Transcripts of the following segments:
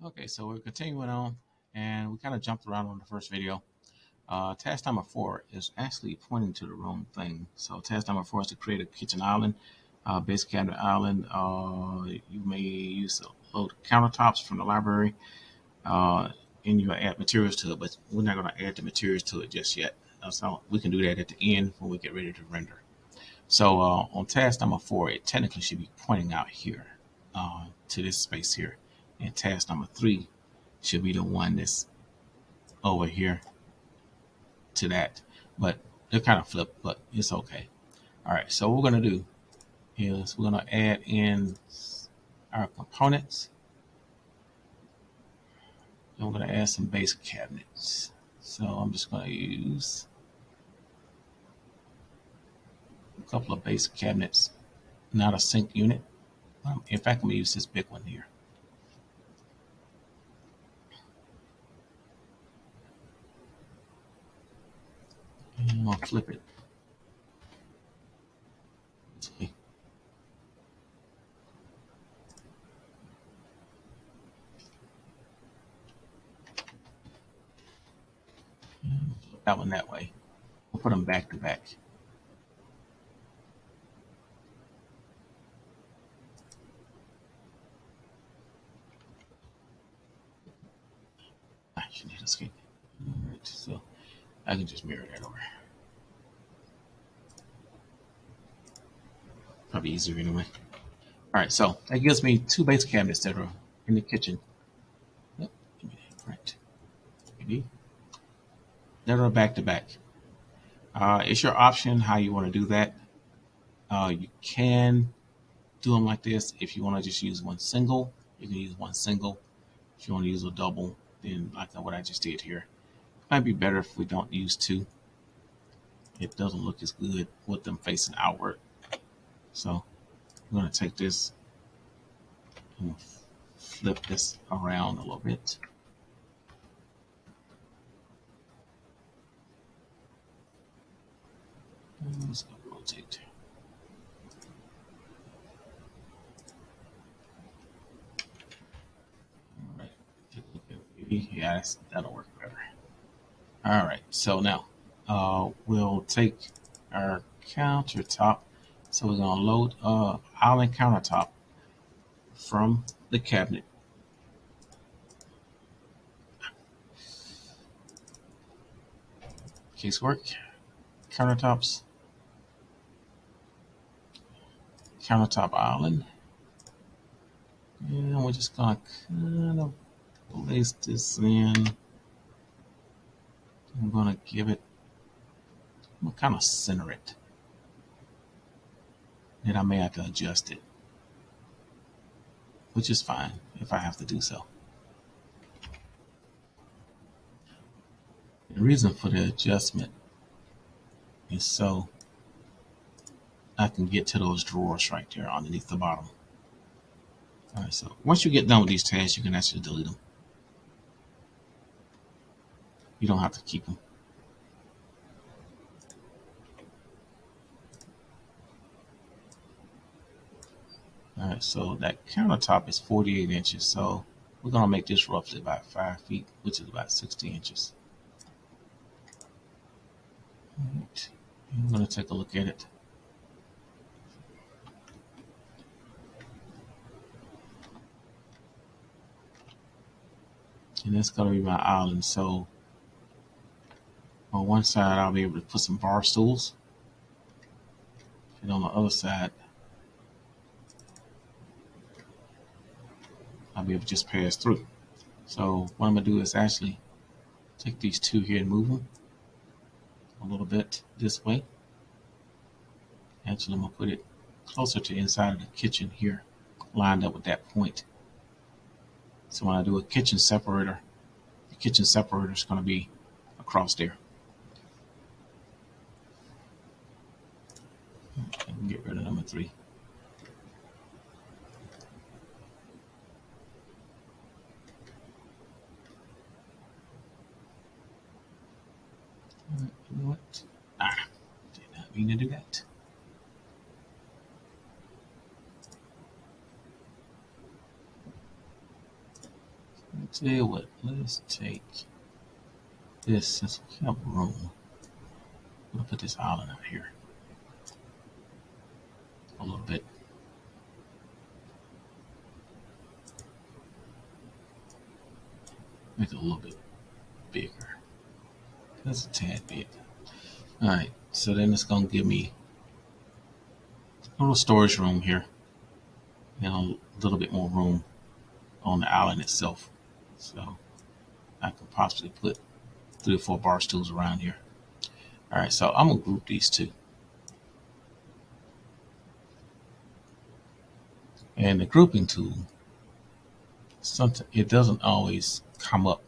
Okay, so we're continuing on, and we kind of jumped around on the first video. Task number 4 is actually pointing to the wrong thing. So task number 4 is to create a kitchen island, base cabinet island. You may use a load of countertops from the library, and you add materials to it, but we're not going to add the materials to it just yet. So we can do that at the end when we get ready to render. So on task number 4, it technically should be pointing out here to this space here. And task number 3 should be the one that's over here to that. But they're kind of flipped, but it's okay. All right, so what we're going to do is we're going to add in our components. And we're going to add some base cabinets. So I'm just going to use a couple of base cabinets, not a sink unit. In fact, I'm going to use this big one here. And I'll flip it. See. Flip that one that way. We'll put them back to back. I should need escape. All right, so I can just mirror that over. Probably easier anyway. All right, so that gives me 2 base cabinets that are in the kitchen. Yep, right. Maybe that are back to back. It's your option how you want to do that. You can do them like this. If you want to just use one single, you can use one single. If you want to use a double, then like what I just did here. It might be better if we don't use 2. It doesn't look as good with them facing outward. So I'm going to take this and flip this around a little bit. And let's go rotate. All right. Yeah, that'll work better. All right. So now we'll take our countertop. So we're going to load island countertop from the cabinet. Casework, countertops, countertop island. And we're just going to kind of place this in. I'm going to give it, I'm going to kind of center it. Then I may have to adjust it, which is fine if I have to do so. The reason for the adjustment is so I can get to those drawers right there underneath the bottom. All right, so once you get done with these tasks, you can actually delete them. You don't have to keep them. All right, so that countertop is 48 inches. So we're going to make this roughly about 5 feet, which is about 60 inches. All right, I'm going to take a look at it. And that's going to be my island. So on one side, I'll be able to put some bar stools. And on the other side, I'll be able to just pass through. So what I'm going to do is actually take these 2 here and move them a little bit this way. Actually, I'm going to put it closer to the inside of the kitchen here, lined up with that point. So when I do a kitchen separator, the kitchen separator is going to be across there. I can get rid of number 3. You know what? Did not mean to do that. tell you what, let's take this since we have room. I'm gonna put this island out here a little bit. Make it a little bit bigger. That's a tad bit. Alright, so then it's gonna give me a little storage room here and a little bit more room on the island itself. So I could possibly put 3 or 4 bar stools around here. Alright, so I'm gonna group these two. And the grouping tool, sometimes it doesn't always come up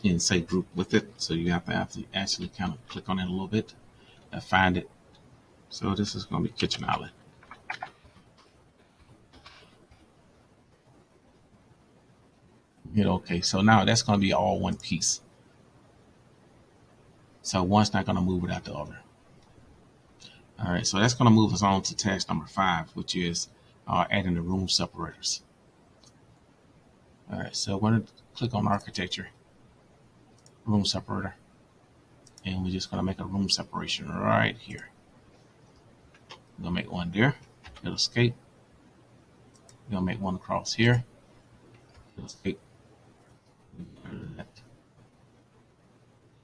and say group with it. So you have to actually kind of click on it a little bit and find it. So this is gonna be kitchen island. Hit OK. So now that's going to be all one piece. So one's not going to move without the other. All right, so that's going to move us on to task number 5, which is adding the room separators. All right, so we're going to click on architecture, room separator, and we're just going to make a room separation right here. We're going to make one there, hit escape. We're going to make one across here, hit escape.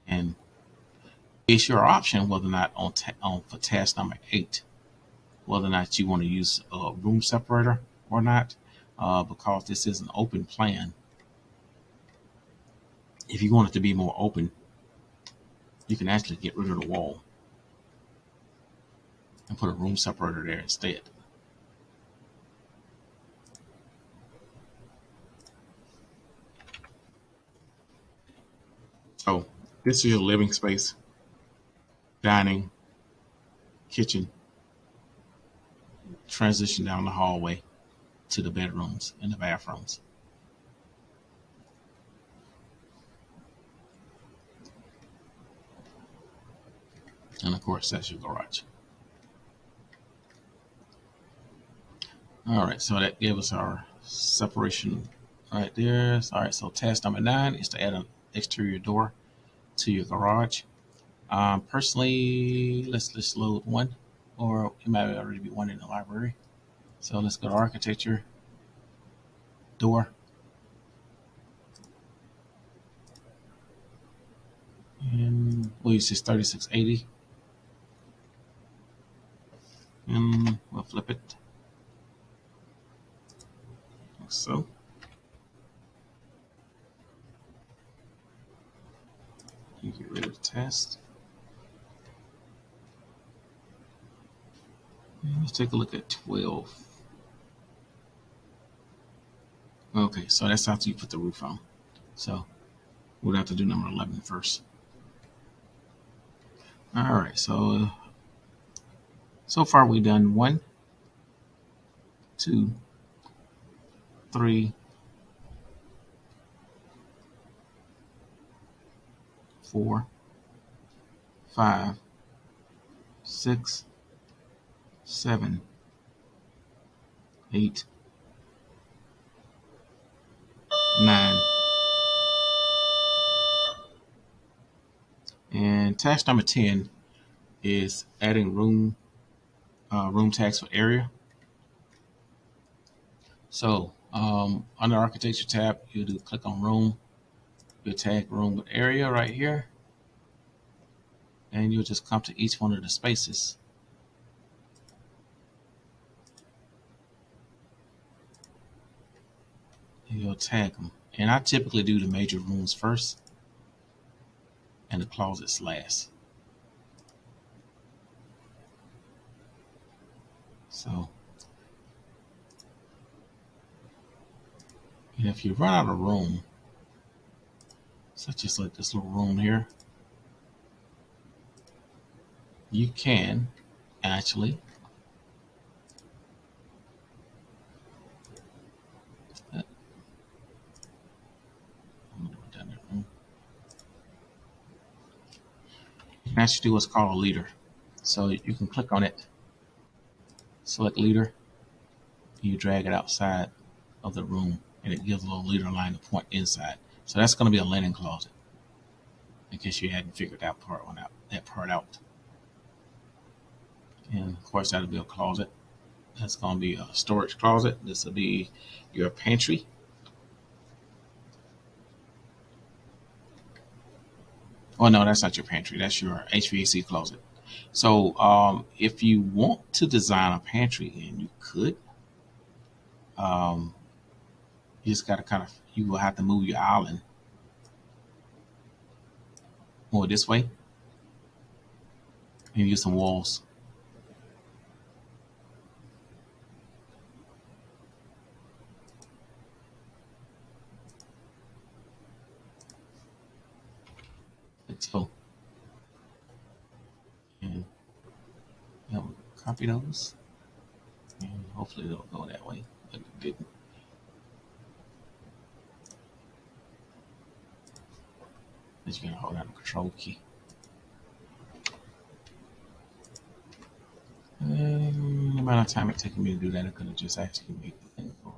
And it's your option whether or not for task number 8, whether or not you want to use a room separator or not, because this is an open plan. If you want it to be more open, you can actually get rid of the wall and put a room separator there instead. So this is your living space, dining, kitchen, transition down the hallway to the bedrooms and the bathrooms. And of course, that's your garage. All right, so that gave us our separation right there. All right, so task number 9 is to add an exterior door to your garage. Personally, let's load one, or it might already be one in the library. So let's go to architecture, door, and we'll use this 3680, and we'll flip it like so. You get rid of the test. And let's take a look at 12. Okay, so that's after you put the roof on. So we'll have to do number 11 first. All right, so far we've done 1, 2, 3, 4, 5, 6, 7, 8, 9. And task number 10 is adding room tags for area. So under architecture tab, you do click on room, you'll tag room with area right here, and you'll just come to each one of the spaces. And you'll tag them. And I typically do the major rooms first and the closets last. So if you run out of room, such as like this little room here, you can actually do what's called a leader. So you can click on it, select leader, you drag it outside of the room and it gives a little leader line to point inside. So that's going to be a linen closet, in case you hadn't figured that part out. And of course, that'll be a closet. That's going to be a storage closet. This will be your pantry. Oh no, that's not your pantry. That's your HVAC closet. So if you want to design a pantry, and you could, um, you just got to you will have to move your island more this way and use some walls. So, and copy those, and hopefully they'll go that way. But it didn't. You're gonna hold down the control key. The amount of time it taking me to do that, I could have just actually made the thing for.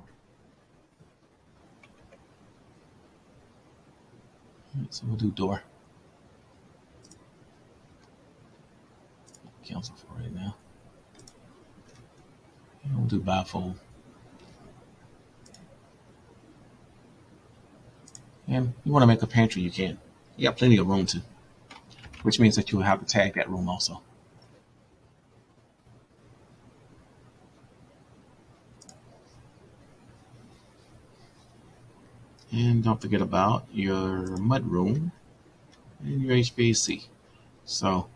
So we'll do door. Cancel for right now. And we'll do bifold. And you want to make a pantry, you can. You got plenty of room to, which means that you'll have to tag that room also. And don't forget about your mud room and your HVAC. So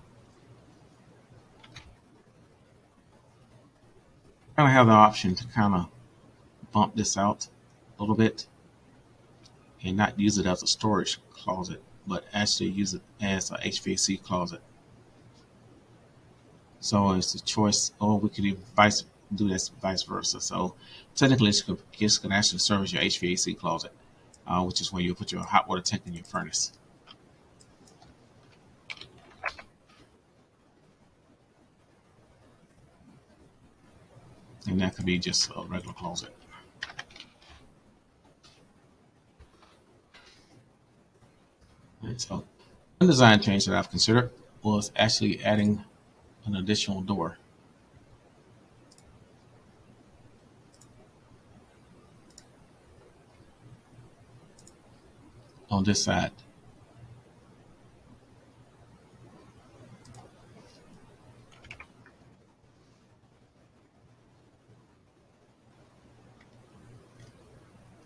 I kind of have the option to kind of bump this out a little bit and not use it as a storage closet, but actually use it as a HVAC closet. So it's a choice, or we could even do this vice versa. So technically, this could actually serve as your HVAC closet, which is where you put your hot water tank and your furnace. And that could be just a regular closet. And so one design change that I've considered was actually adding an additional door. On this side.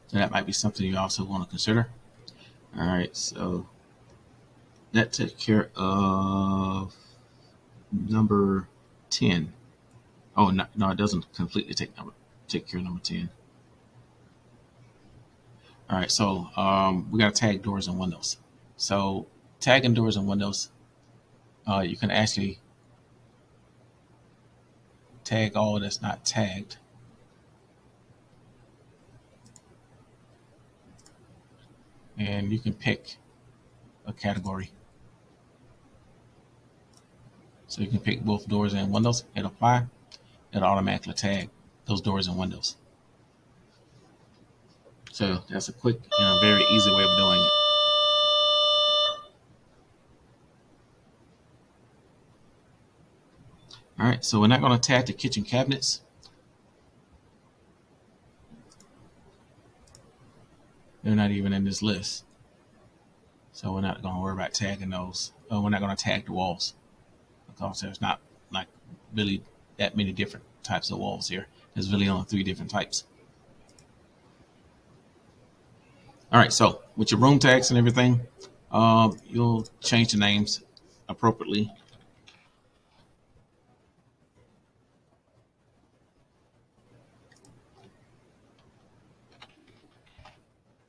So that might be something you also want to consider. All right, so that takes care of number 10. Oh, no, it doesn't completely take care of number 10. All right, so we got to tag doors and windows. So tagging doors and windows, you can actually tag all that's not tagged. And you can pick a category. So you can pick both doors and windows, hit apply, it'll automatically tag those doors and windows. So that's a quick and a very easy way of doing it. All right, so we're not going to tag the kitchen cabinets. They're not even in this list. So we're not going to worry about tagging those. We're not going to tag the walls because there's not like really that many different types of walls here. There's really only 3 different types. All right, so with your room tags and everything, you'll change the names appropriately.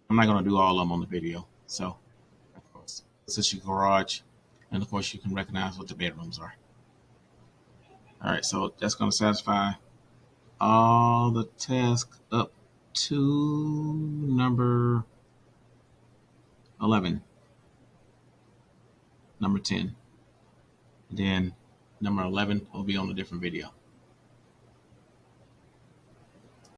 I'm not going to do all of them on the video. So, of course, this is your garage, and of course, you can recognize what the bedrooms are. All right, so that's going to satisfy all the tasks up to number 11, number 10. Then number 11 will be on a different video.